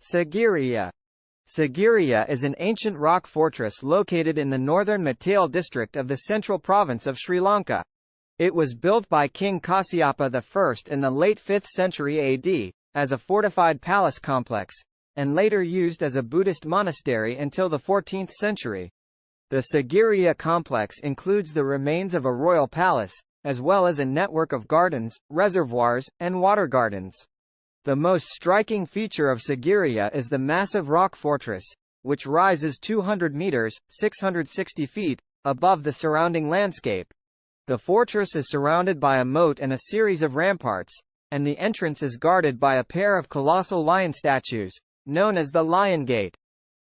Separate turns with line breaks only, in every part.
Sigiriya. Sigiriya is an ancient rock fortress located in the northern Matale district of the central province of Sri Lanka. It was built by King Kasyapa I in the late 5th century AD, as a fortified palace complex, and later used as a Buddhist monastery until the 14th century. The Sigiriya complex includes the remains of a royal palace, as well as a network of gardens, reservoirs, and water gardens. The most striking feature of Sigiriya is the massive rock fortress, which rises 200 meters, 660 feet, above the surrounding landscape. The fortress is surrounded by a moat and a series of ramparts, and the entrance is guarded by a pair of colossal lion statues, known as the Lion Gate.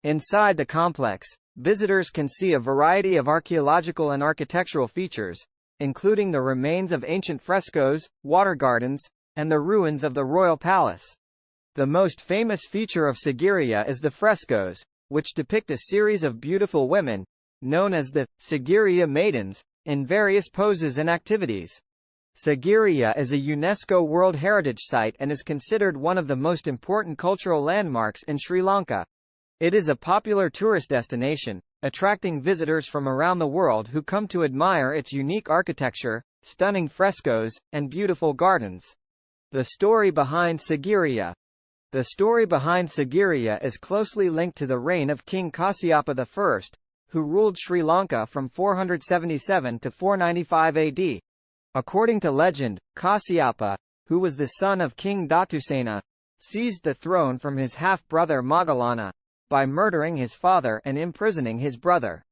Inside the complex, visitors can see a variety of archaeological and architectural features, including the remains of ancient frescoes, water gardens, and the ruins of the royal palace. The most famous feature of Sigiriya is the frescoes, which depict a series of beautiful women, known as the Sigiriya maidens, in various poses and activities. Sigiriya is a UNESCO World Heritage Site and is considered one of the most important cultural landmarks in Sri Lanka. It is a popular tourist destination, attracting visitors from around the world who come to admire its unique architecture, stunning frescoes, and beautiful gardens. The story behind Sigiriya. The story behind Sigiriya is closely linked to the reign of King Kasyapa I, who ruled Sri Lanka from 477 to 495 AD. According to legend, Kasyapa, who was the son of King Datusena, seized the throne from his half-brother Moggallana, by murdering his father and imprisoning his brother.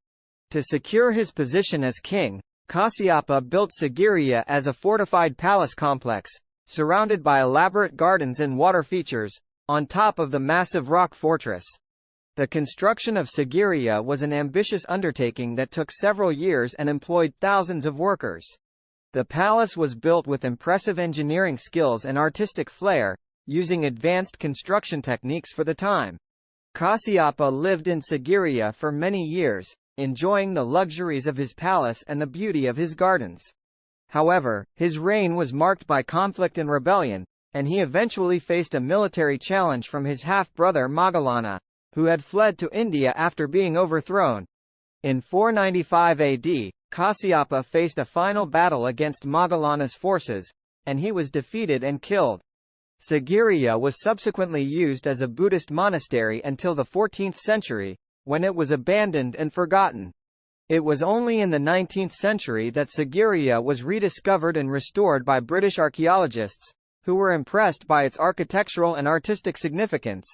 To secure his position as king, Kasyapa built Sigiriya as a fortified palace complex, surrounded by elaborate gardens and water features, on top of the massive rock fortress. The construction of Sigiriya was an ambitious undertaking that took several years and employed thousands of workers. The palace was built with impressive engineering skills and artistic flair, using advanced construction techniques for the time. Kasyapa lived in Sigiriya for many years, enjoying the luxuries of his palace and the beauty of his gardens. However, his reign was marked by conflict and rebellion, and he eventually faced a military challenge from his half-brother Moggallana, who had fled to India after being overthrown. In 495 AD, Kasyapa faced a final battle against Moggallana's forces, and he was defeated and killed. Sigiriya was subsequently used as a Buddhist monastery until the 14th century, when it was abandoned and forgotten. It was only in the 19th century that Sigiriya was rediscovered and restored by British archaeologists, who were impressed by its architectural and artistic significance.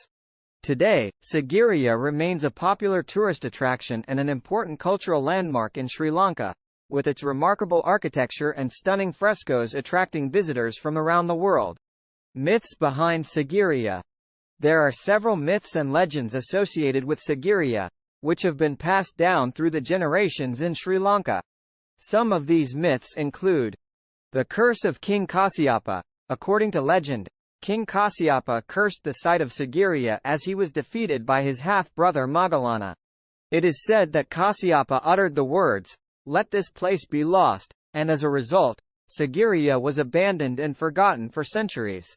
Today, Sigiriya remains a popular tourist attraction and an important cultural landmark in Sri Lanka, with its remarkable architecture and stunning frescoes attracting visitors from around the world. Myths behind Sigiriya. There are several myths and legends associated with Sigiriya, which have been passed down through the generations in Sri Lanka. Some of these myths include the curse of King Kasyapa. According to legend, King Kasyapa cursed the site of Sigiriya as he was defeated by his half-brother Moggallana. It is said that Kasyapa uttered the words, "Let this place be lost," and as a result, Sigiriya was abandoned and forgotten for centuries.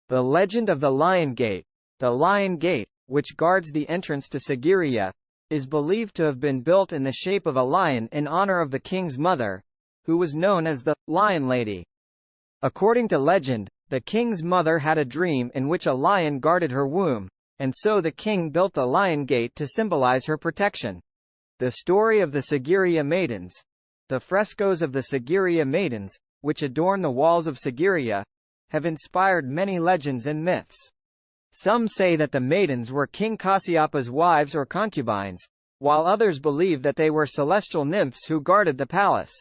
The legend of the Lion Gate. The Lion Gate, which guards the entrance to Sigiriya, is believed to have been built in the shape of a lion in honor of the king's mother, who was known as the Lion Lady. According to legend, the king's mother had a dream in which a lion guarded her womb, and so the king built the Lion Gate to symbolize her protection. The story of the Sigiriya maidens. The frescoes of the Sigiriya maidens, which adorn the walls of Sigiriya, have inspired many legends and myths. Some say that the maidens were King Kasyapa's wives or concubines, while others believe that they were celestial nymphs who guarded the palace.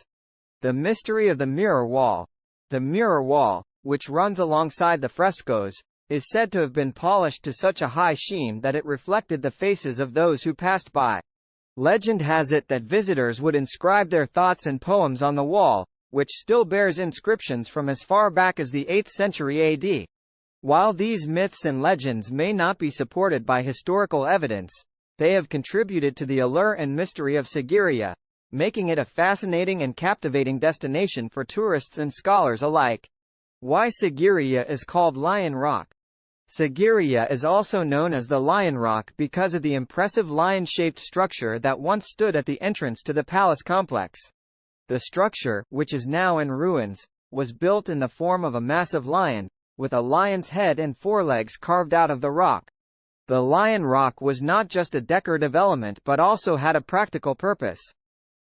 The mystery of the mirror wall. The mirror wall, which runs alongside the frescoes, is said to have been polished to such a high sheen that it reflected the faces of those who passed by. Legend has it that visitors would inscribe their thoughts and poems on the wall, which still bears inscriptions from as far back as the 8th century AD. While these myths and legends may not be supported by historical evidence, they have contributed to the allure and mystery of Sigiriya, making it a fascinating and captivating destination for tourists and scholars alike. Why Sigiriya is called Lion Rock. Sigiriya is also known as the Lion Rock because of the impressive lion-shaped structure that once stood at the entrance to the palace complex. The structure, which is now in ruins, was built in the form of a massive lion, with a lion's head and forelegs carved out of the rock. The Lion Rock was not just a decorative element but also had a practical purpose.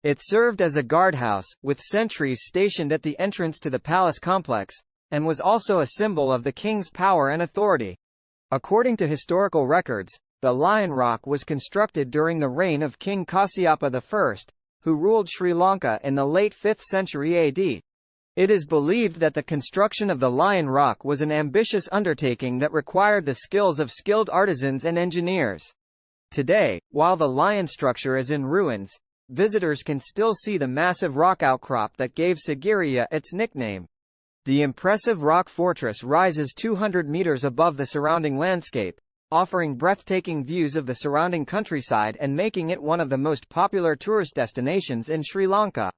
It served as a guardhouse, with sentries stationed at the entrance to the palace complex, and was also a symbol of the king's power and authority. According to historical records, the Lion Rock was constructed during the reign of King Kasyapa I, who ruled Sri Lanka in the late 5th century AD. It is believed that the construction of the Lion Rock was an ambitious undertaking that required the skills of skilled artisans and engineers. Today, while the lion structure is in ruins, visitors can still see the massive rock outcrop that gave Sigiriya its nickname. The impressive rock fortress rises 200 meters above the surrounding landscape, offering breathtaking views of the surrounding countryside and making it one of the most popular tourist destinations in Sri Lanka.